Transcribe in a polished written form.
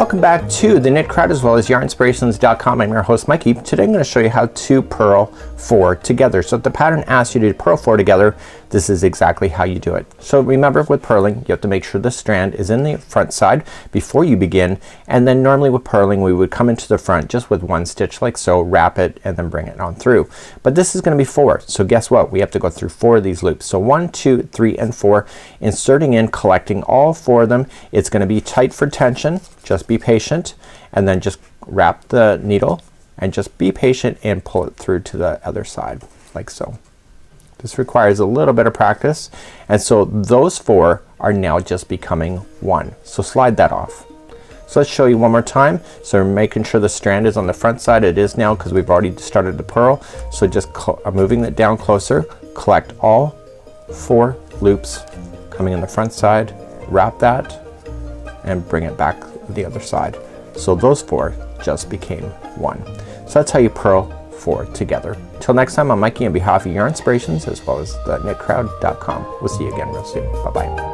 Welcome back to the Knit Crowd as well as yarnspirations.com. I'm your host Mikey. Today I'm going to show you how to purl 4 together. So if the pattern asks you to purl 4 together, this is exactly how you do it. So remember, with purling you have to make sure the strand is in the front side before you begin, and then normally with purling we would come into the front just with one stitch like so, wrap it, and then bring it on through. But this is going to be 4, so guess what, we have to go through 4 of these loops. So 1, 2, 3, and 4, inserting in, collecting all 4 of them. It's going to be tight for tension, just be patient, and then just wrap the needle and just be patient and pull it through to the other side like so. This requires a little bit of practice, and so those 4 are now just becoming 1. So slide that off. So let's show you one more time. So we're making sure the strand is on the front side. It is now because we've already started to purl. So just moving it down closer, collect all 4 loops coming in the front side, wrap that, and bring it back the other side. So those 4 just became 1. So that's how you purl 4 together. Till next time, I'm Mikey on behalf of Yarn Inspirations as well as the knitcrowd.com. We'll see you again real soon. Bye bye.